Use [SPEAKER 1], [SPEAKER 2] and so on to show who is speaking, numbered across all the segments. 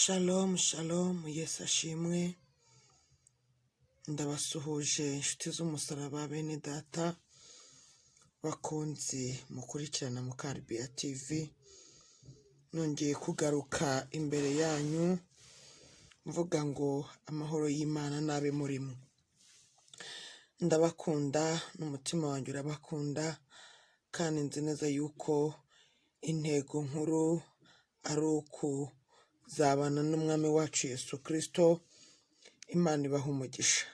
[SPEAKER 1] Shalom, shalom, Yesu ashimwe. Ndabasuhuje inshuti z'umusaraba bene data bakunzi mukurikirana MUKALIBIYA TV. Nongeye kugaruka imbere yanyu mvuga ngo amahoro y'Imana nabe murimo. Ndabakunda n'umutima wanjye urabakunda, kandi nzi neza yuko intego nkuru ari ukuzabana n'umwami wacu Yesu Kristo. Imana ibaha umugisha.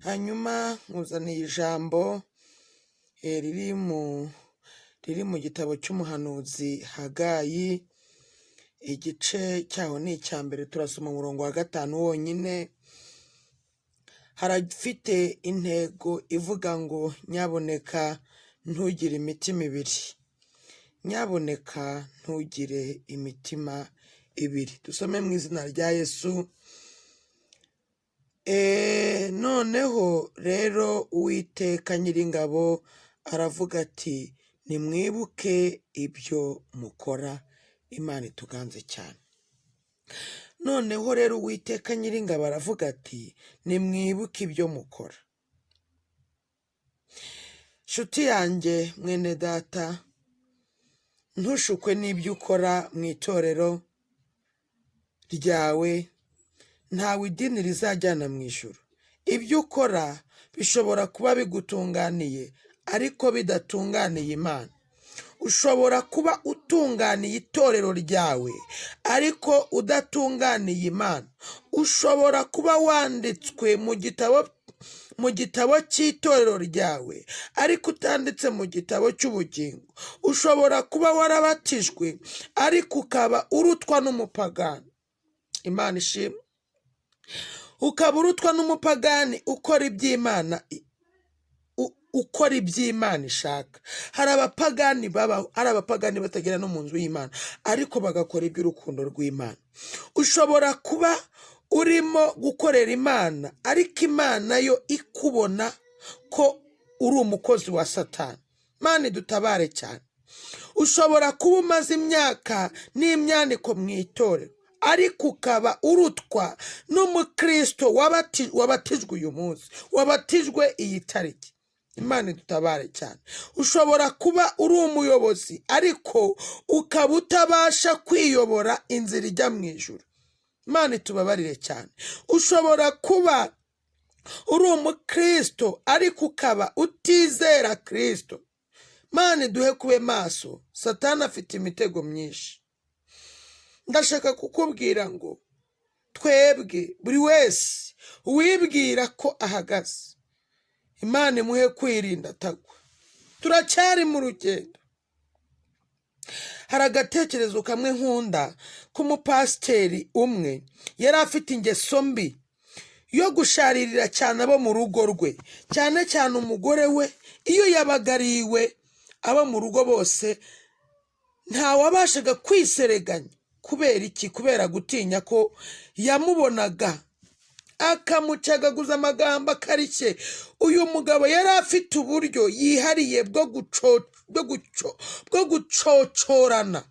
[SPEAKER 1] Hanyuma nkuzaniye ijambo riri mu gitabo cy'umuhanuzi Hagayi, igice cyaho ni icya mbere, turasoma umurongo wa 5 wonyine. Harafite intego ivuga ngo nyabuneka ntugire imitima ibiri. Nyabuneka ntugire imitima ibiri. Dusome mu izina rya Yesu. Noneho rero Uwiteka Nyiringabo aravuga ati nimwibuke ibyo mukora. Imana ituganze cyane. Noneho rero Uwiteka Nyiringabo aravuga ati nimwibuke ibyo mukora. Nshuti yanjye mwene data, ntushukwe n'ibyo ukora mu itorero ryawe. Ntawe idini rizajyana mu ijuru. Ibyo ukora bishobora kuba bigutunganiye ariko bidatunganiye Imana. Ushobora kuba utunganiye itorero ryawe ariko udatunganiye Imana. Ushobora kuba wanditswe mu gitabo cy'itorero ryawe ariko utanditse mu gitabo cy'ubugingo. Ushobora kuba warabatijwe ariko ukaba urutwa n'umupagani. Imana ishimwe. Ukaba urutwa n'umupagani ukora iby'Imana ishaka. Hari abapagani batagera no mu nzu y'Imana ariko bagakora iby'urukundo rw'Imana. Ushobora kuba urimo gukorera Imana ariko Imana yo ikubona ko uri umukozi wa Satani. Imana idutabare cyane. Ushobora kuba umaze imyaka n'imyaniko mu itorero ariko ukaba urutwa n'umukristo wabatijwe uyu munsi, wabatijwe iyi tariki. Imana idutabare cyane. Ushobora kuba uri umuyobozi ariko ukaba utabasha kwiyobora inzira ijya mu ijuru. Imana itubabarire cyane. Ushobora kuba uri umukristo ariko ukaba utizera Kristo. Imana iduhe kube maso. Satani afite imitego myinshi. Ndashaka kukubwira ngo twebwe buri wese wibwira ko ahagaze, Imana imuhe kwirinda atagwa. Turacyari mu rugendo. Hari agatekerezo kamwe nkunda k'umupasiteri umwe yari afite ingeso mbi yo gusharirira cyane abo mu rugo rwe, cyane cyane umugore we. Iyo yabagariwe abo mu rugo bose ntawabashaga kwisereganya. Kubera iki? Kubera gutinya ko yamubonaga akamucagaguza amagambo akarishye. Uyu mugabo yari afite uburyo yihariye bwo gucocorana,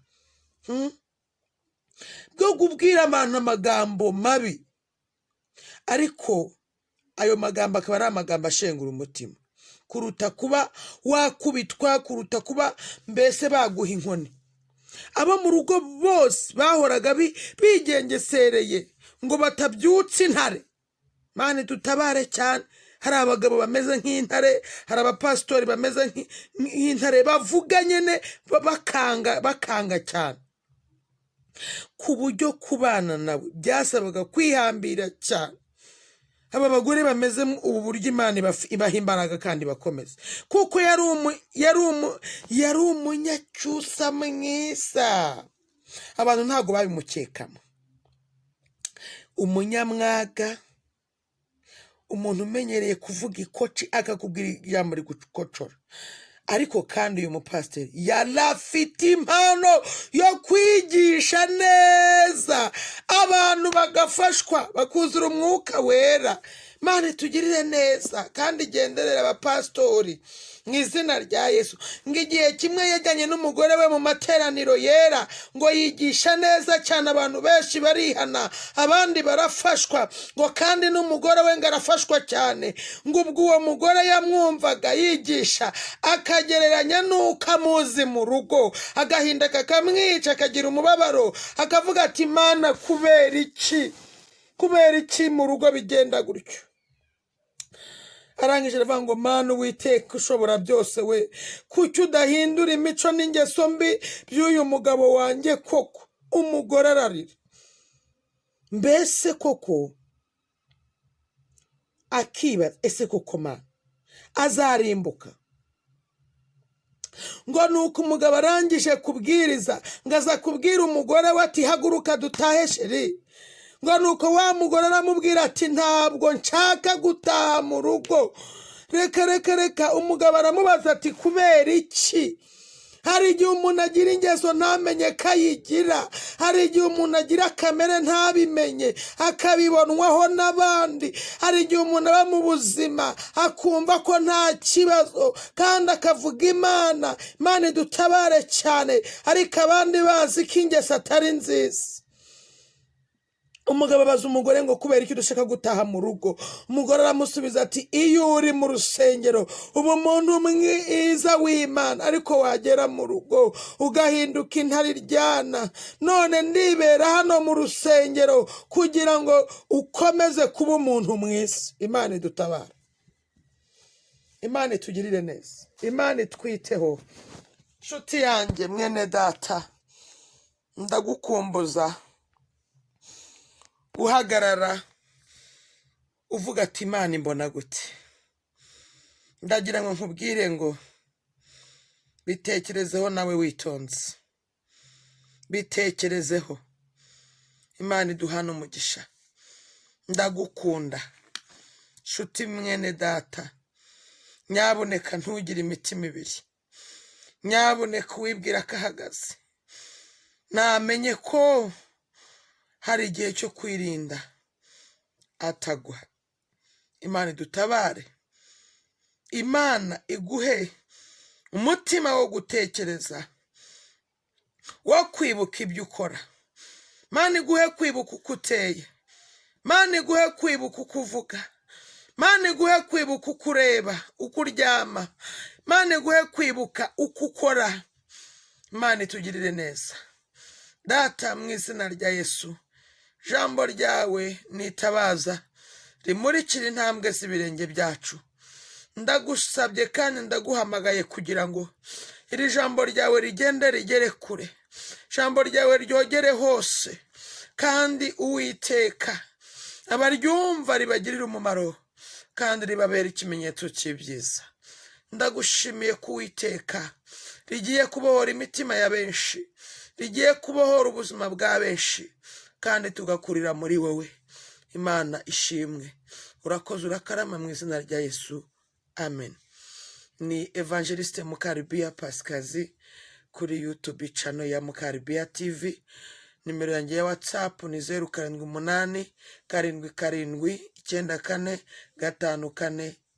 [SPEAKER 1] bwo kubwira abantu amagambo mabi, ariko ayo magambo akaba ari amagambo ashengura umutima kuruta kuba wakubitwa, kuruta kuba mbese baguha inkoni. Abo mu rugo bose bahoraga bigengesereye ngo batabyutse intare. Imana tutabare cyane. Hari abagabo bameze nk'intare, hari abapasitori bameze nk'intare, bavuga nyene bakanga cyane, ku buryo kubana nawe byasabaga kwihambira cyane. Aba bagore bameze ubu buryo Imana ibaha imbaraga kandi bakomeza, kuko yari umunyacyusa mwiza. Abantu ntabwo babimukekamo. Umunyamwaga, umuntu umenyereye kuvuga ikoci akakubwira ijambo rigukocora. Ariko kandi uyu mupasiteri yari afite impano yo kwigisha neza abantu bagafashwa bakuzura umwuka wera. Mana tugirire neza kandi genderera abapastori mu izina rya Yesu. Ngigiye kimwe yajyanye n'umugore we mu materaniro yera ngo yigisha neza cyane, abantu benshi barihana, abandi barafashwa, ngo kandi n'umugore we ngarafashwa cyane. Ngo ubwo uwo mugore yamwumvaga yigisha akagereranya nuko amuzi mu rugo, agahinda kakamwica, akagira umubabaro, akavuga ati Mana kubera iki mu rugo bigenda gutyo? Arangije aravuga ngo Mana Uwiteka ushobora byose we, kuki udahindura imico n'ingeso mbi by'uyu mugabo wanjye? Koko umugore ararira, mbese koko akibaza, ese koko Mana azarimbuka? Ngo nuko umugabo arangije kubwiriza ngo aza kubwira umugore we ati haguruka dutahe sheri. Ngo nuko wa mugore aramubwira ati ntabwo nshaka gutaha mu rugo, reka. Umugabo aramubaza ati kubera iki? Hari igihe umuntu agira ingeso ntamenye ko ayigira, hari igihe umuntu agira kamere ntabimenye akabibonwaho n'abandi, hari igihe umuntu aba mu buzima akumva ko nta kibazo kandi akavuga Imana idutabare cyane, ariko abandi bazi ko ingeso atari nziza. Umugabo abaza umugore ngo kubera iki dushaka gutaha mu rugo? Umugore aramusubiza ati iyo uri mu rusengero uba umuntu mwiza w'Imana, ariko wagera mu rugo ugahinduka intariryana. None ndibera hano mu rusengero kugira ngo ukomeze kuba umuntu mwiza. Imana idutabara, Imana itugirire neza, Imana itwiteho. Nshuti yanjye mwene data, ndagukumbuza uhagarara uvuga ati Imana imbona gute? Ndagira ngo nkubwire ngo bitekerezeho nawe witonze, bitekerezeho. Imana iduhana umugisha. Ndagukunda nshuti mwene data, nyabuneka ntugire imitima ibiri, nyabuneka wibwira ko ahagaze. Namenye ko hari igihe cyo kwirinda atagwa. Imana idutabare, Imana iguhe umutima wo gutekereza, wo kwibuka ibyo ukora. Imana iguhe kwibuka uko uteye, Imana iguhe kwibuka uko uvuga, Imana iguhe kwibuka uko ureba, uko uryama, Imana iguhe kwibuka uko ukora. Imana itugirire neza. Data mu izina rya Yesu, jambo ryawe nitabaza rimurikira intambwe z'ibirenge byacu. Ndagusabye kandi ndaguhamagaye kugira ngo iri jambo ryawe rigende rigere kure, jambo ryawe ryogere hose, kandi Uwiteka abaryumva ribagirira umumaro kandi ribabera ikimenyetso cy'ibyiza. Ndagushimiye ko Uwiteka rigiye kubohora imitima ya benshi, rigiye kubohora ubuzima bwa benshi, kandi tugakurira muri wowe. Imana ishimwe. Urakoze urakarama mu izina rya Yesu, amen. Ni Evangeliste Mukalibiya Pasikazi kuri YouTube channel ya Mukalibiya TV. Nimero yanjye ya WhatsApp ni 0788 7794554.